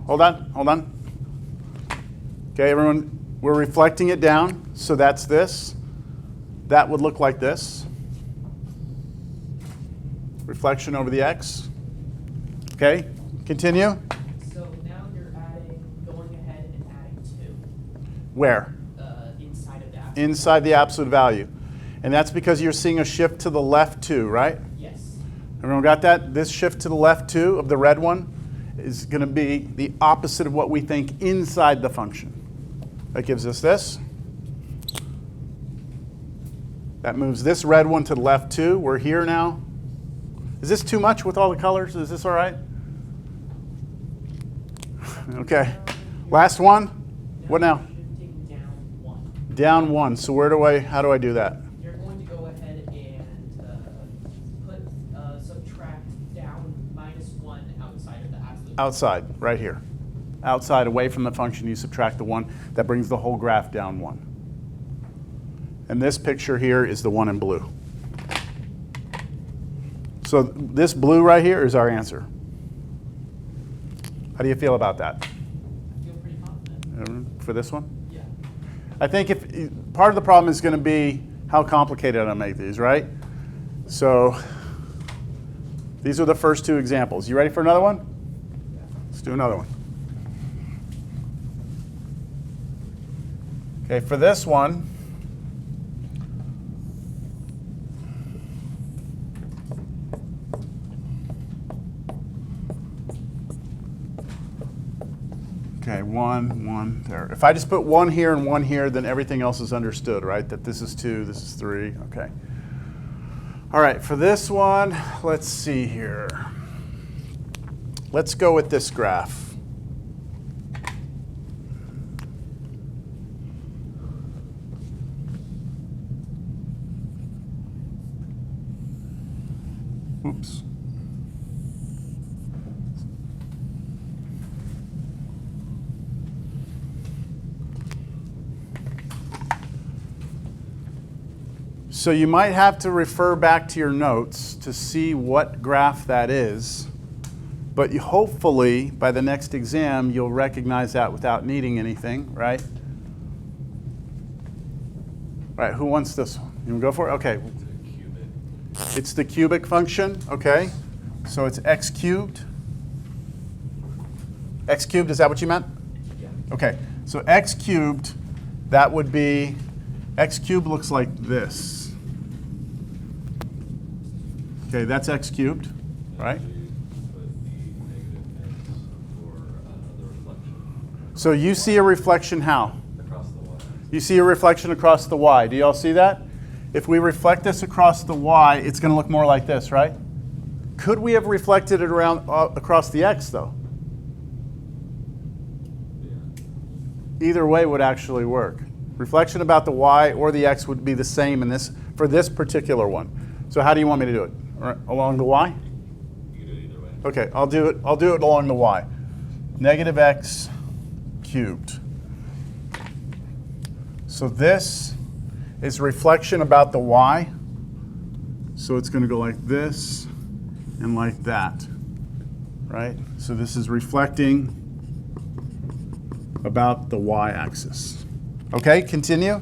hold on. Okay, everyone, we're reflecting it down, so that's this. That would look like this. Reflection over the x. Okay, continue. So now you're going ahead and adding 2. Where? Inside of that. Inside the absolute value. And that's because you're seeing a shift to the left 2, right? Yes. Everyone got that? This shift to the left 2 of the red one is going to be the opposite of what we think inside the function. That gives us this. That moves this red one to the left 2. We're here now. Is this too much with all the colors? Is this all right? Okay. Last one. What now? Shifting down 1. Down 1. So how do I do that? You're going to go ahead and subtract down -1 outside of the absolute. Outside, right here. Outside, away from the function, you subtract the 1. That brings the whole graph down 1. And this picture here is the one in blue. So this blue right here is our answer. How do you feel about that? I feel pretty confident. For this one? Yeah. I think part of the problem is going to be how complicated I make these, right? So these are the first 2 examples. You ready for another one? Yeah. Let's do another one. Okay, for this one, okay, 1 there. If I just put 1 here and 1 here, then everything else is understood, right? That this is 2, this is 3, okay. All right, for this one, let's see here. Let's go with this graph. Oops. So you might have to refer back to your notes to see what graph that is, but hopefully by the next exam you'll recognize that without needing anything, right? All right, who wants this one? You want to go for it? Okay. It's the cubic function, okay? So it's x cubed. X cubed, is that what you meant? Yeah. Okay, so x cubed, that would be, x cubed looks like this. Okay, that's x cubed, right? So you see a reflection how? Across the y. You see a reflection across the y. Do you all see that? If we reflect this across the y, it's going to look more like this, right? Could we have reflected it around across the x, though? Yeah. Either way would actually work. Reflection about the y or the x would be the same in this for this particular one. So how do you want me to do it? Along the y? You can do it either way. Okay, I'll do it along the y. Negative x cubed. So this is reflection about the y. So it's going to go like this and like that, right? So this is reflecting about the y-axis. Okay, continue. You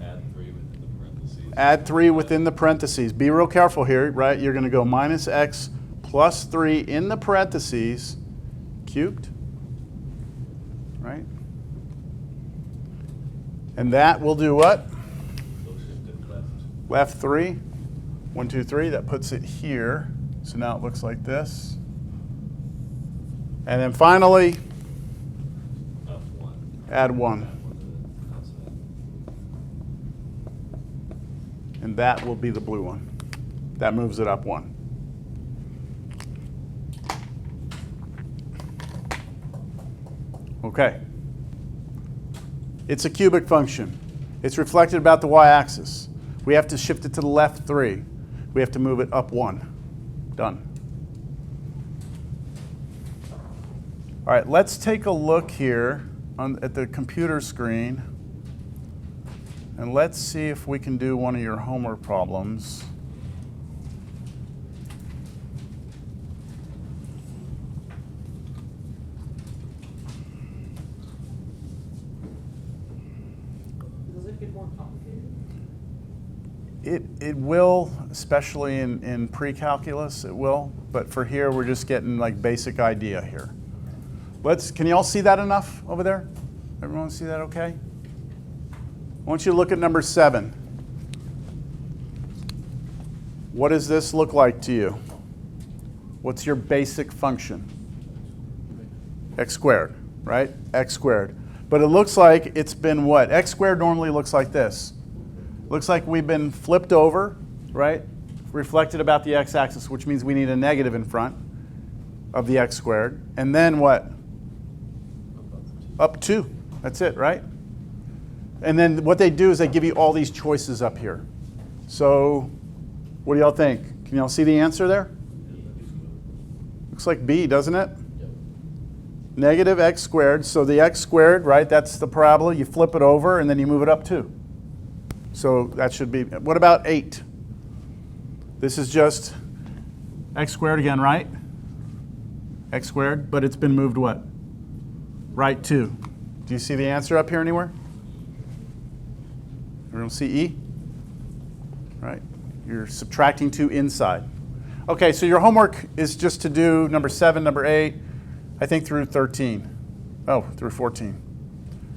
add 3 within the parentheses. Add 3 within the parentheses. Be real careful here, right? You're going to go minus x plus 3 in the parentheses cubed, right? And that will do what? So shift it left. Left 3. 1, 2, 3. That puts it here. So now it looks like this. And then finally, Up 1. add 1. Outside. And that will be the blue one. That moves it up 1. Okay. It's a cubic function. It's reflected about the y-axis. We have to shift it to the left 3. We have to move it up 1. Done. All right, let's take a look here at the computer screen. And let's see if we can do one of your homework problems. It will, especially in pre-calculus, it will. But for here, we're just getting like basic idea here. Can you all see that enough over there? Everyone see that okay? I want you to look at number 7. What does this look like to you? What's your basic function? X squared, right? X squared. But it looks like it's been what? X squared normally looks like this. Looks like we've been flipped over, right? Reflected about the x-axis, which means we need a negative in front of the x squared. And then what? Up 2. That's it, right? And then what they do is they give you all these choices up here. So what do y'all think? Can y'all see the answer there? Looks like B, doesn't it? Negative x squared. So the x squared, right, that's the parabola. You flip it over and then you move it up 2. So that should be, what about 8? This is just x squared again, right? X squared, but it's been moved what? Right 2. Do you see the answer up here anywhere? Everyone see E? Right. You're subtracting 2 inside. Okay, so your homework is just to do number 7, number 8, I think through 13. Oh, through 14.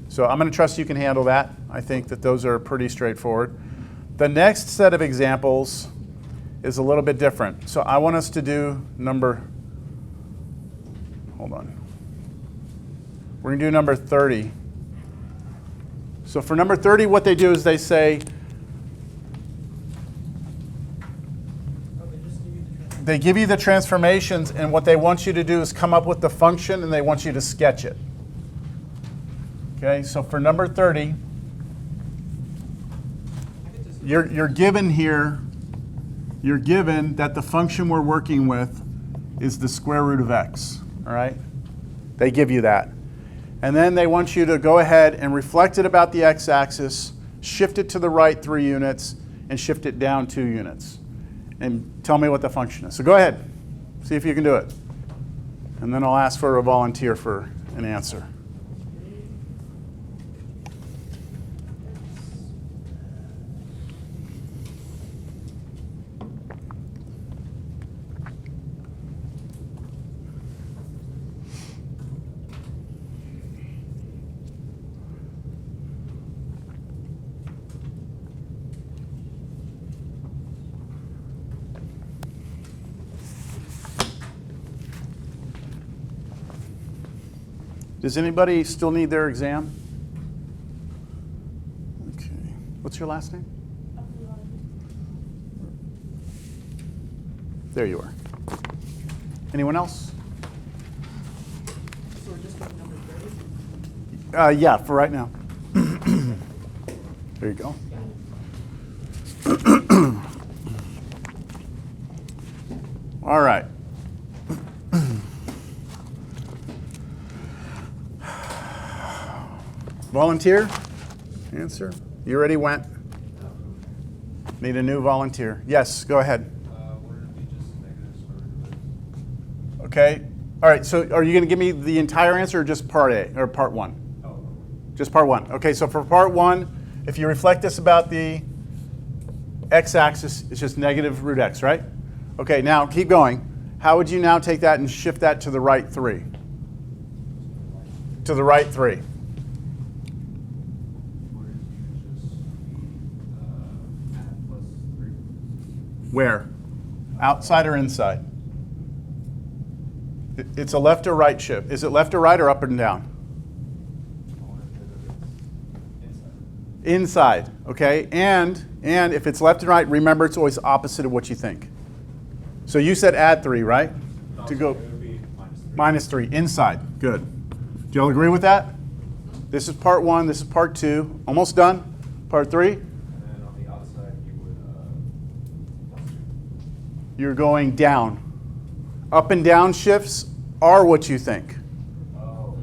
So I'm going to trust you can handle that. I think that those are pretty straightforward. The next set of examples is a little bit different. So I want us to do hold on. We're going to do number 30. So for number 30, what they do is they say, they give you the transformations, and what they want you to do is come up with the function, and they want you to sketch it. Okay, so for number 30, you're given here, you're given that the function we're working with is the square root of x, all right? They give you that. And then they want you to go ahead and reflect it about the x-axis, shift it to the right 3 units, and shift it down 2 units. And tell me what the function is. So go ahead, see if you can do it. And then I'll ask for a volunteer for an answer. Does anybody still need their exam? Okay. What's your last name? There you are. Anyone else? So we're just on number 30? Yeah, for right now. There you go. All right. Volunteer? Answer? You already went? Need a new volunteer. Yes, go ahead. Would it be just negative square root of x? Okay. All right, so are you going to give me the entire answer or just part A or part 1? Oh, Just part 1. Okay, so for part 1, if you reflect this about the x-axis, it's just negative root x, right? Okay, now keep going. How would you now take that and shift that to the right 3? To the right 3. Where? Outside or inside? It's a left or right shift. Is it left or right or up and down? Inside, okay? And if it's left and right, remember it's always opposite of what you think. So you said add 3, right? No, To so go it would be minus 3, inside. Good. Do you all agree with that? This is part 1, this is part 2. Almost done. Part 3? And then on the outside, you would plus 2. You're going down. Up and down shifts are what you think. Oh.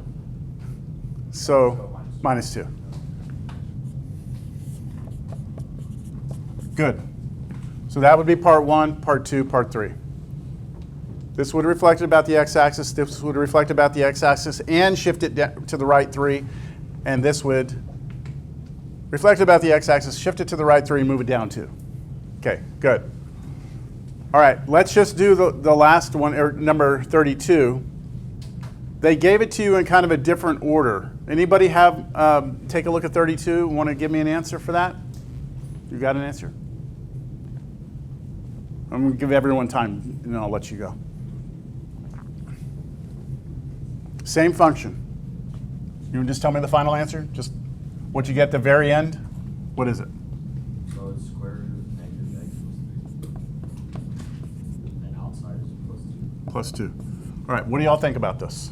So minus 2. Good. So that would be part 1, part 2, part 3. This would reflect about the x-axis. This would reflect about the x-axis and shift it to the right 3. And this would reflect about the x-axis, shift it to the right 3, and move it down 2. Okay, good. All right, let's just do the last one, or number 32. They gave it to you in kind of a different order. Anybody have, take a look at 32, want to give me an answer for that? You got an answer? I'm going to give everyone time, and then I'll let you go. Same function. You can just tell me the final answer? Just what you get at the very end? What is it? So it's square root of negative x plus 3. And outside is plus 2. +2. All right, what do y'all think about this?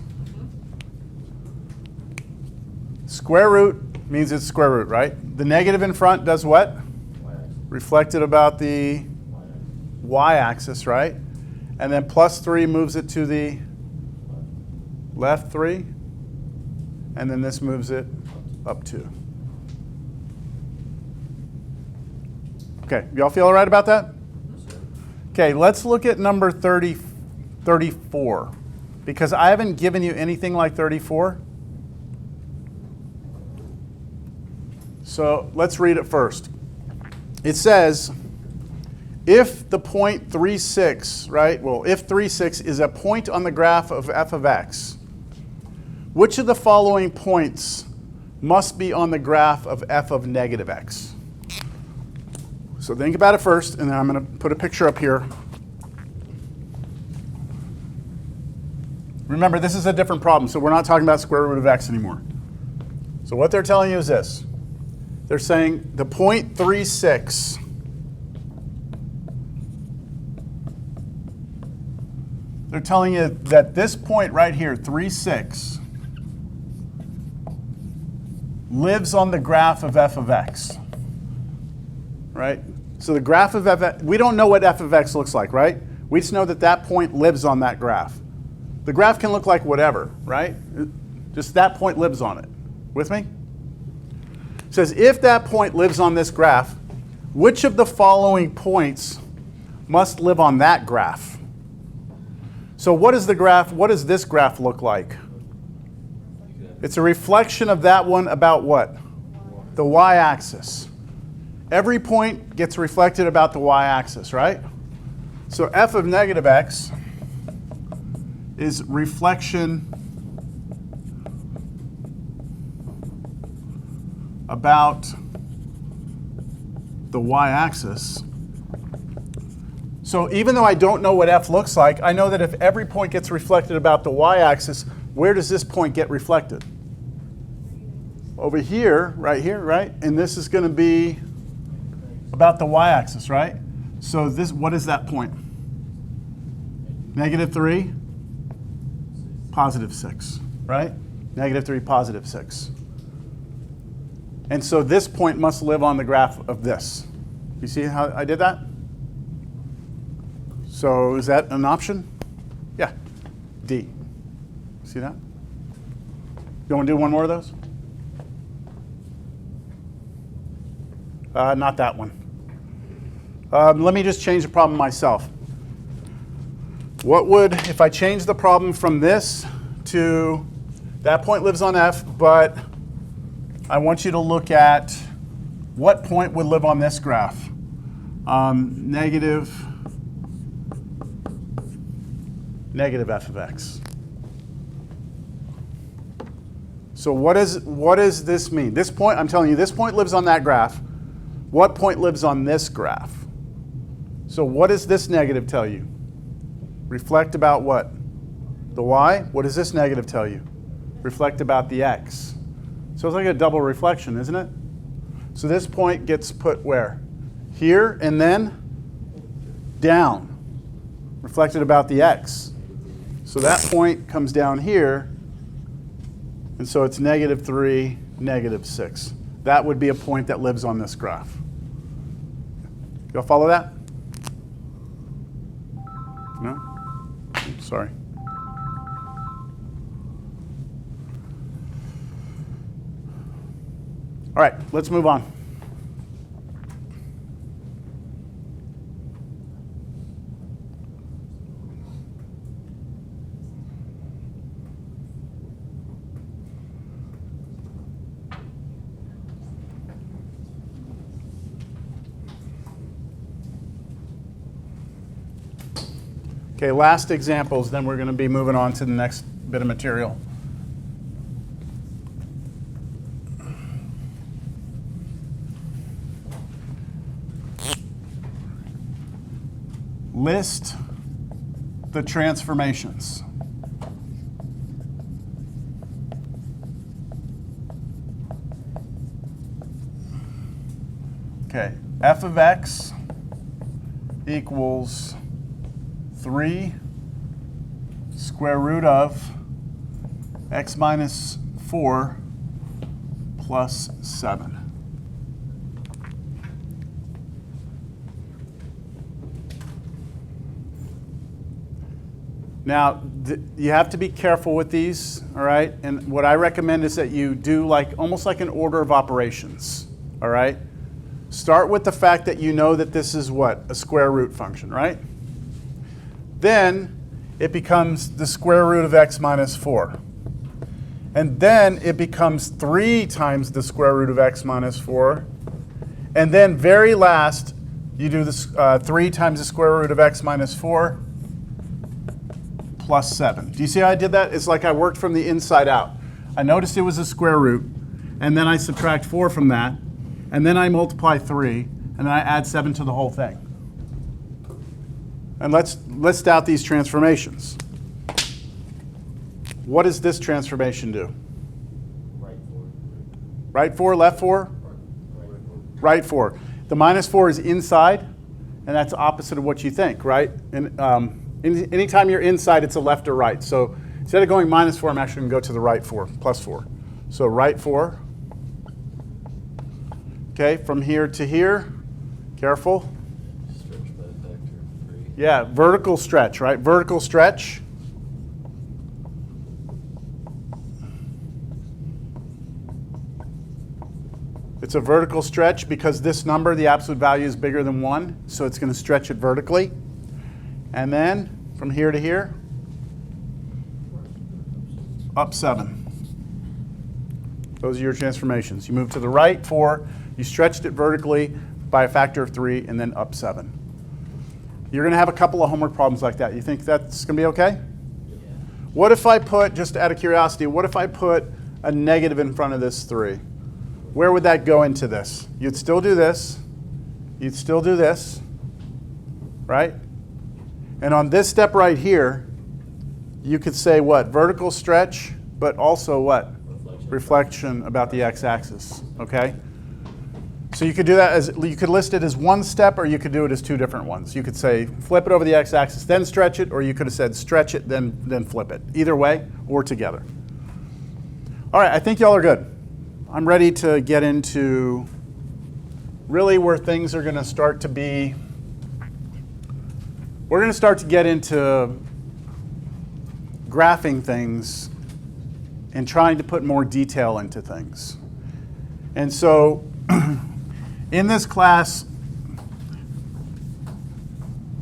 Square root means it's square root, right? The negative in front does what? Y-axis. Reflected about the Y-axis. y-axis, right? And then +3 moves it to the left 3. And then this moves it up 2. Okay, y'all feel all right about that? Okay, let's look at number 34. Because I haven't given you anything like 34. So let's read it first. It says, if the point 36, right? Well, if 36 is a point on the graph of f of x, which of the following points must be on the graph of f of negative x? So think about it first, and then I'm going to put a picture up here. Remember, this is a different problem, so we're not talking about square root of x anymore. So what they're telling you is this. They're saying the point 36 they're telling you that this point right here, 36, lives on the graph of f of x. Right? So the graph of f, we don't know what f of x looks like, right? We just know that that point lives on that graph. The graph can look like whatever, right? Just that point lives on it. With me? It says, if that point lives on this graph, which of the following points must live on that graph? So what is the graph? What does this graph look like? It's a reflection of that one about what? The y-axis. Every point gets reflected about the y-axis, right? So f of negative x is reflection about the y-axis. So even though I don't know what f looks like, I know that if every point gets reflected about the y-axis, where does this point get reflected? Over here, right? And this is going to be about the y-axis, right? So this, what is that point? -3, +6, right? -3, +6. And so this point must live on the graph of this. You see how I did that? So is that an option? Yeah, D. See that? You want to do one more of those? Not that one. Let me just change the problem myself. What would, if I change the problem from this to that point lives on F, but I want you to look at what point would live on this graph? Negative f of x. So what does this mean? This point, I'm telling you, this point lives on that graph. What point lives on this graph? So what does this negative tell you? Reflect about what? The y? What does this negative tell you? Reflect about the x. So it's like a double reflection, isn't it? So this point gets put where? Here and then down. Reflected about the x. So that point comes down here, and so it's -3, -6. That would be a point that lives on this graph. Y'all follow that? No? Sorry. All right, let's move on. Okay, last examples, then we're going to be moving on to the next bit of material. List the transformations. Okay, f of x equals 3 square root of x minus 4 plus 7. Now, you have to be careful with these, all right? And what I recommend is that you do almost like an order of operations, all right? Start with the fact that you know that this is what? A square root function, right? Then it becomes the square root of x minus 4. And then it becomes 3 times the square root of x minus 4. And then very last, you do this 3 times the square root of x minus 4 plus 7. Do you see how I did that? It's like I worked from the inside out. I noticed it was a square root, and then I subtract 4 from that, and then I multiply 3, and then I add 7 to the whole thing. And let's list out these transformations. What does this transformation do? Right 4, left 4? Right 4. The minus 4 is inside, and that's opposite of what you think, right? And anytime you're inside, it's a left or right. So instead of going minus 4, I'm actually going to go to the right 4, plus 4. So right 4. Okay, from here to here, careful. Stretch by a factor of 3. Yeah, vertical stretch, right? Vertical stretch. It's a vertical stretch because this number, the absolute value, is bigger than 1, so it's going to stretch it vertically. And then from here to here, up 7. Those are your transformations. You move to the right 4, you stretched it vertically by a factor of 3, and then up 7. You're going to have a couple of homework problems like that. You think that's going to be okay? Yeah. What if I put, just out of curiosity, what if I put a negative in front of this 3? Where would that go into this? You'd still do this. You'd still do this, right? And on this step right here, you could say what? Vertical stretch, but also what? Reflection about the x-axis, okay? So you could do that as, you could list it as one step, or you could do it as 2 different ones. You could say flip it over the x-axis, then stretch it, or you could have said stretch it, then flip it. Either way, or together. All right, I think y'all are good. I'm ready to get into really where things are going to start to be. We're going to start to get into graphing things and trying to put more detail into things. And so in this class,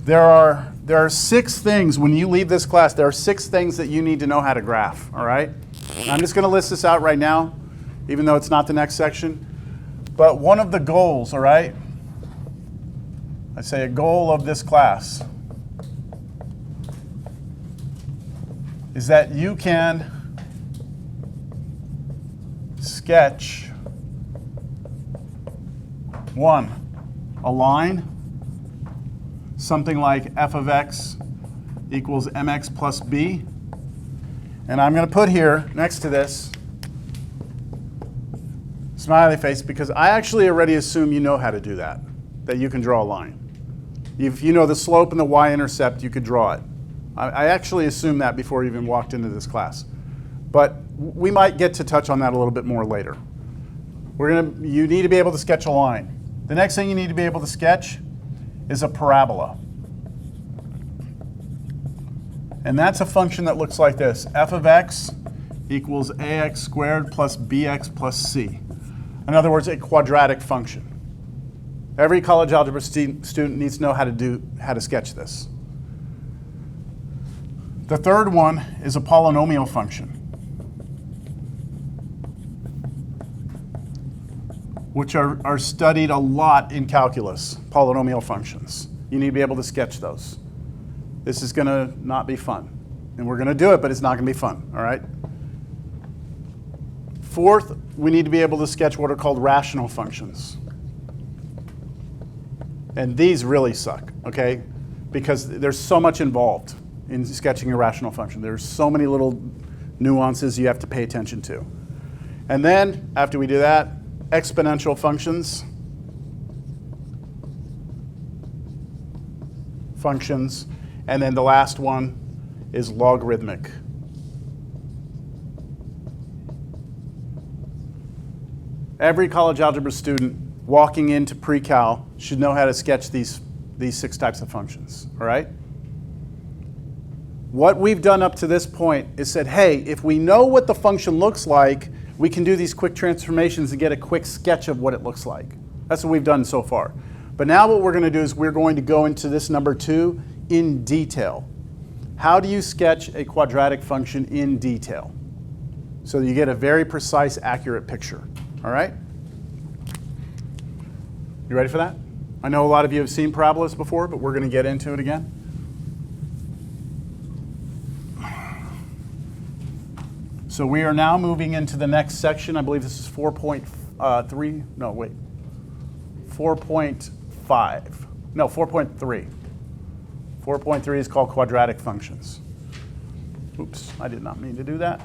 there are 6 things. When you leave this class, there are 6 things that you need to know how to graph, all right? And I'm just going to list this out right now, even though it's not the next section. But one of the goals, all right? I say a goal of this class is that you can sketch 1, a line, something like f of x equals mx plus b. And I'm going to put here next to this smiley face because I actually already assume you know how to do that you can draw a line. If you know the slope and the y-intercept, you could draw it. I actually assumed that before you even walked into this class. But we might get to touch on that a little bit more later. You need to be able to sketch a line. The next thing you need to be able to sketch is a parabola. And that's a function that looks like this. F of x equals ax squared plus bx plus c. In other words, a quadratic function. Every college algebra student needs to know how to sketch this. The third one is a polynomial function, which are studied a lot in calculus, polynomial functions. You need to be able to sketch those. This is going to not be fun. And we're going to do it, but it's not going to be fun, all right? Fourth, we need to be able to sketch what are called rational functions. And these really suck, okay? Because there's so much involved in sketching a rational function. There's so many little nuances you have to pay attention to. And then, after we do that, exponential functions. And then the last one is logarithmic. Every college algebra student walking into pre-cal should know how to sketch these 6 types of functions, all right? What we've done up to this point is said, hey, if we know what the function looks like, we can do these quick transformations and get a quick sketch of what it looks like. That's what we've done so far. But now what we're going to do is we're going to go into this number 2 in detail. How do you sketch a quadratic function in detail? So that you get a very precise, accurate picture. All right? You ready for that? I know a lot of you have seen parabolas before, but we're going to get into it again. So we are now moving into the next section. I believe this is 4.3. No, wait. 4.5. No, 4.3. 4.3 is called quadratic functions. Oops, I did not mean to do that.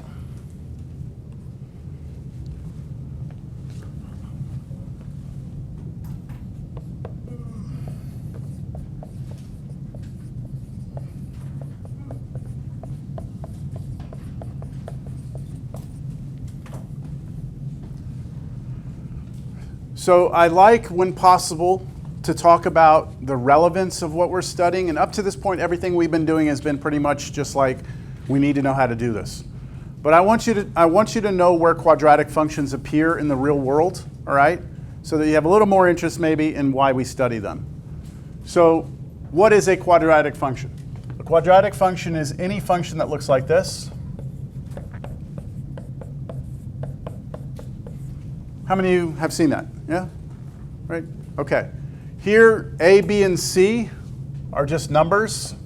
So I like, when possible, to talk about the relevance of what we're studying. And up to this point, everything we've been doing has been pretty much just like, we need to know how to do this. But I want you to know where quadratic functions appear in the real world, all right? So that you have a little more interest maybe in why we study them. So what is a quadratic function? A quadratic function is any function that looks like this. How many of you have seen that? Yeah? Right? Okay. Here, A, B, and C are just numbers.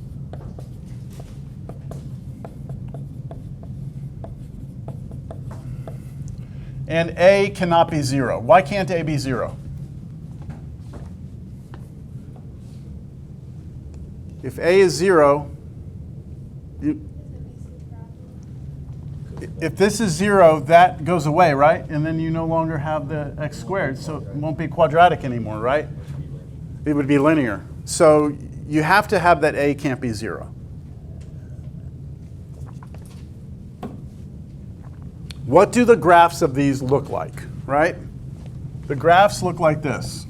And A cannot be 0. Why can't A be 0? If A is 0, if this is 0, that goes away, right? And then you no longer have the x squared, so it won't be quadratic anymore, right? It would be linear. So you have to have that A can't be 0. What do the graphs of these look like, right? The graphs look like this.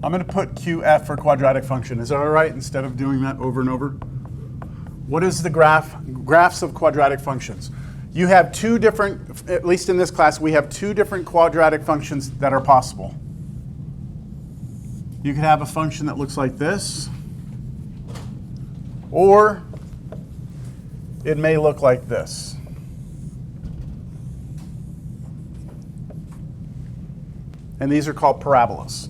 I'm going to put QF for quadratic function. Is that all right, instead of doing that over and over? What is the graphs of quadratic functions? You have 2 different, at least in this class, we have 2 different quadratic functions that are possible. You could have a function that looks like this, or it may look like this. And these are called parabolas.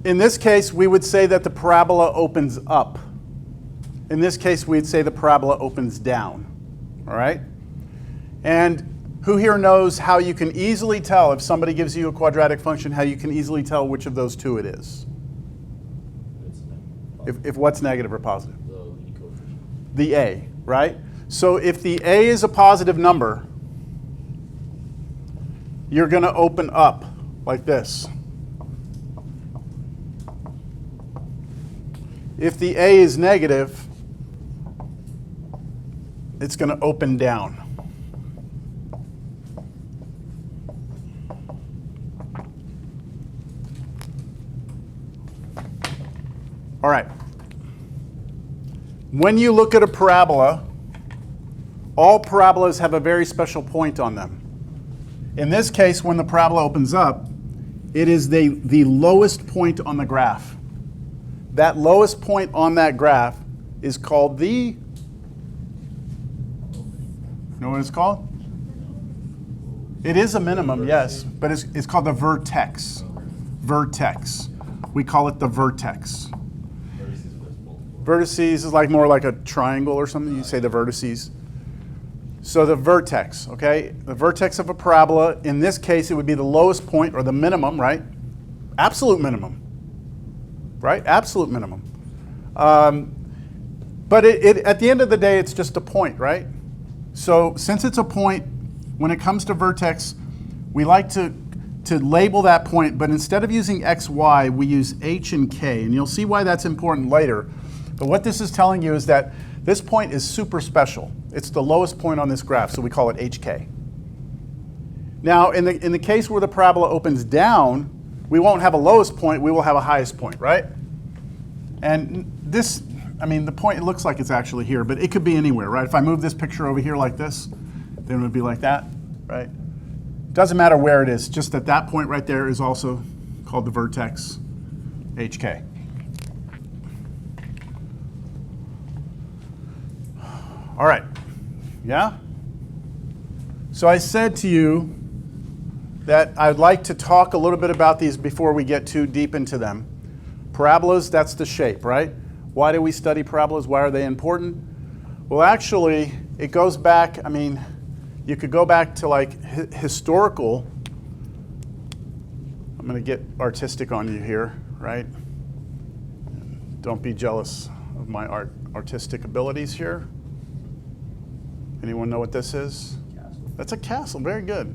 In this case, we would say that the parabola opens up. In this case, we'd say the parabola opens down. All right? And who here knows how you can easily tell, if somebody gives you a quadratic function, how you can easily tell which of those 2 it is? If what's negative or positive? The A, right? So if the A is a positive number, you're going to open up like this. If the A is negative, it's going to open down. All right. When you look at a parabola, all parabolas have a very special point on them. In this case, when the parabola opens up, it is the lowest point on the graph. That lowest point on that graph is called the know what it's called? It is a minimum, yes, but it's called the vertex. Vertex. We call it the vertex. Vertices is like more like a triangle or something. You say the vertices. So the vertex, okay? The vertex of a parabola, in this case, it would be the lowest point or the minimum, right? Absolute minimum, right? Absolute minimum. But at the end of the day, it's just a point, right? So since it's a point, when it comes to vertex, we like to label that point, but instead of using x, y, we use h and k, and you'll see why that's important later. But what this is telling you is that this point is super special. It's the lowest point on this graph, so we call it hk. Now, in the case where the parabola opens down, we won't have a lowest point, we will have a highest point, right? And this, I mean, the point, it looks like it's actually here, but it could be anywhere, right? If I move this picture over here like this, then it would be like that, right? Doesn't matter where it is, just that that point right there is also called the vertex, hk. All right, yeah? So I said to you that I'd like to talk a little bit about these before we get too deep into them. Parabolas, that's the shape, right? Why do we study parabolas? Why are they important? Well, actually, it goes back, I mean, you could go back to like historical. I'm going to get artistic on you here, right? Don't be jealous of my artistic abilities here. Anyone know what this is? Castle. That's a castle. Very good.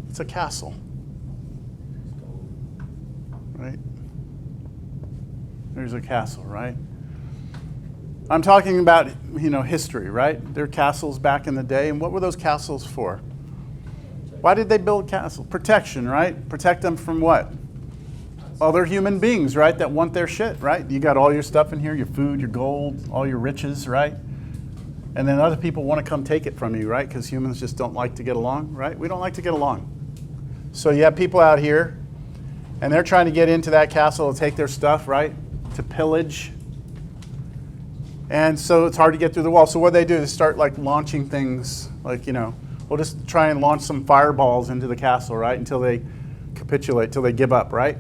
It's a castle. Right? There's a castle, right? I'm talking about, you know, history, right? There are castles back in the day, and what were those castles for? Why did they build castles? Protection, right? Protect them from what? Other human beings, right? That want their shit, right? You got all your stuff in here, your food, your gold, all your riches, right? And then other people want to come take it from you, right? Because humans just don't like to get along, right? We don't like to get along. So you have people out here, and they're trying to get into that castle to take their stuff, right? To pillage. And so it's hard to get through the wall. So what they do is start like launching things, like, you know, we'll just try and launch some fireballs into the castle, right? Until they capitulate, until they give up, right?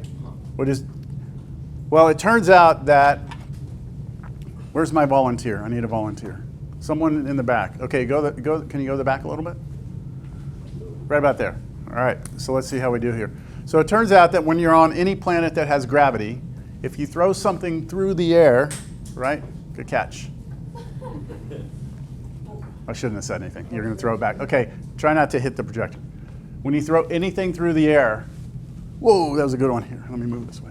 Well, it turns out that, where's my volunteer? I need a volunteer. Someone in the back. Okay, can you go to the back a little bit? Right about there. All right, so let's see how we do here. So it turns out that when you're on any planet that has gravity, if you throw something through the air, right? Good catch. I shouldn't have said anything. You're going to throw it back. Okay, try not to hit the projector. When you throw anything through the air, whoa, that was a good one here. Let me move this way.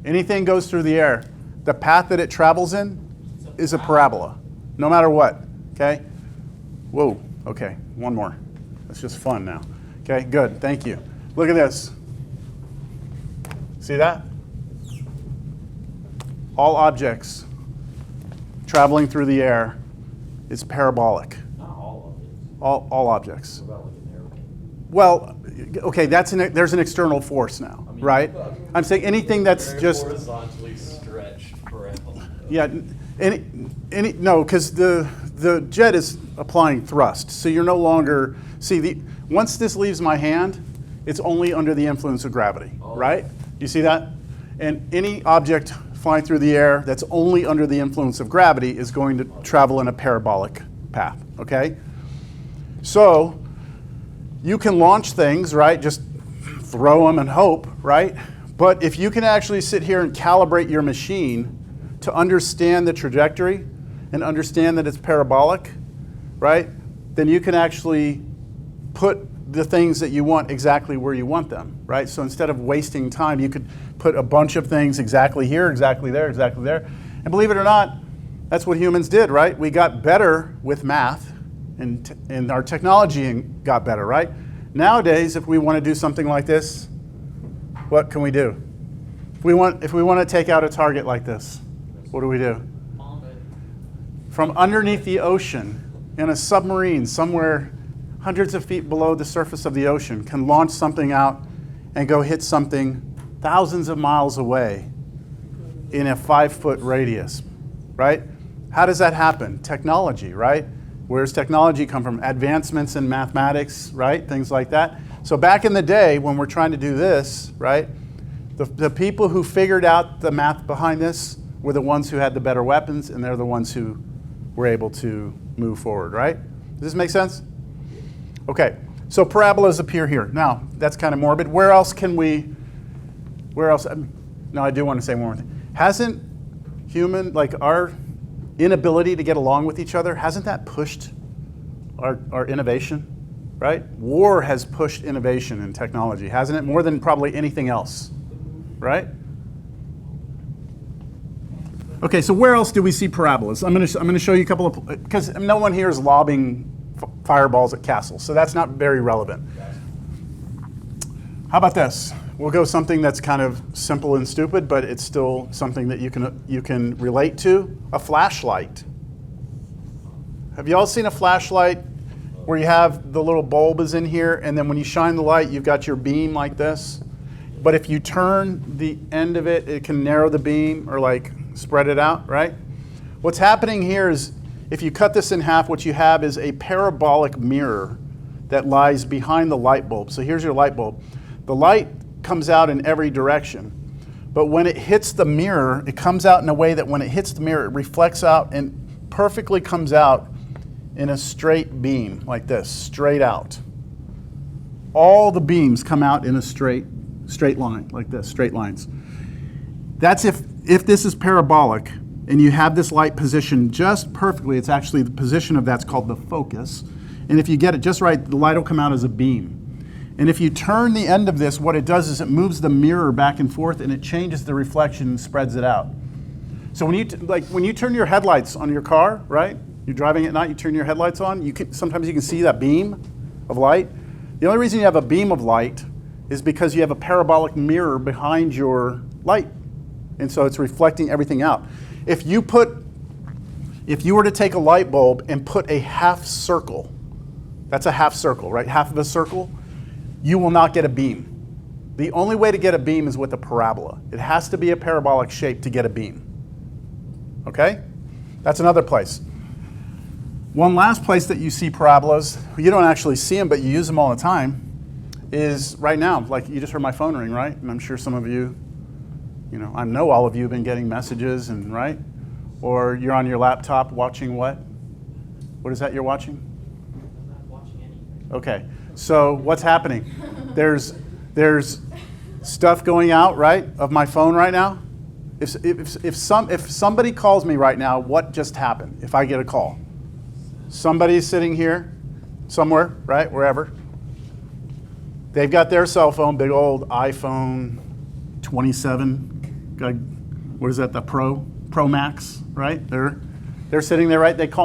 Anything goes through the air, the path that it travels in is a parabola, no matter what. Okay? Whoa, okay, one more. That's just fun now. Okay, good, thank you. Look at this. See that? All objects traveling through the air is parabolic. Not all of it. All objects. What about like an airplane? Well, okay, there's an external force now, right? I'm saying anything that's just horizontally stretched forever. yeah, no, because the jet is applying thrust, so you're no longer once this leaves my hand, it's only under the influence of gravity, right? You see that? And any object flying through the air that's only under the influence of gravity is going to travel in a parabolic path, okay? So you can launch things, right? Just throw them and hope, right? But if you can actually sit here and calibrate your machine to understand the trajectory and understand that it's parabolic, right? Then you can actually put the things that you want exactly where you want them, right? So instead of wasting time, you could put a bunch of things exactly here, exactly there, exactly there. And believe it or not, that's what humans did, right? We got better with math and our technology got better, right? Nowadays, if we want to do something like this, what can we do? If we want to take out a target like this, what do? From underneath the ocean in a submarine somewhere hundreds of feet below the surface of the ocean can launch something out and go hit something thousands of miles away in a 5-foot radius, right? How does that happen? Technology, right? Where's technology come from? Advancements in mathematics, right? Things like that. So back in the day when we're trying to do this, right, the people who figured out the math behind this were the ones who had the better weapons, and they're the ones who were able to move forward, right? Does this make sense? Okay, so parabolas appear here. Now, that's kind of morbid. Where else? No, I do want to say one more thing. Hasn't our inability to get along with each other, hasn't that pushed our innovation, right? War has pushed innovation in technology, hasn't it? More than probably anything else, right? Okay, so where else do we see parabolas? I'm going to show you a couple of, because no one here is lobbing fireballs at castles, so that's not very relevant. How about this? We'll go something that's kind of simple and stupid, but it's still something that you can relate to. A flashlight. Have you all seen a flashlight where you have the little bulb is in here, and then when you shine the light, you've got your beam like this? But if you turn the end of it, it can narrow the beam or like spread it out, right? What's happening here is if you cut this in half, what you have is a parabolic mirror that lies behind the light bulb. So here's your light bulb. The light comes out in every direction, but when it hits the mirror, it comes out in a way that when it hits the mirror, it reflects out and perfectly comes out in a straight beam like this, straight out. All the beams come out in a straight line like this, straight lines. That's if this is parabolic and you have this light positioned just perfectly. It's actually the position of that's called the focus. And if you get it just right, the light will come out as a beam. And if you turn the end of this, what it does is it moves the mirror back and forth and it changes the reflection and spreads it out. So when you turn your headlights on your car, right? You're driving at night, you turn your headlights on, sometimes you can see that beam of light. The only reason you have a beam of light is because you have a parabolic mirror behind your light. And so it's reflecting everything out. If you were to take a light bulb and put a half circle, that's a half circle, right? Half of a circle, you will not get a beam. The only way to get a beam is with a parabola. It has to be a parabolic shape to get a beam. Okay? That's another place. One last place that you see parabolas, you don't actually see them, but you use them all the time, is right now. Like you just heard my phone ring, right? And I'm sure some of you, I know all of you have been getting messages, and right? Or you're on your laptop watching what? What is that you're watching? I'm not watching anything. Okay. So what's happening? There's stuff going out, right, of my phone right now. If somebody calls me right now, what just happened? If I get a call, somebody's sitting here, somewhere, right, wherever. They've got their cell phone, big old iPhone 27. What is that? The Pro Max, right? They're sitting there, right? They call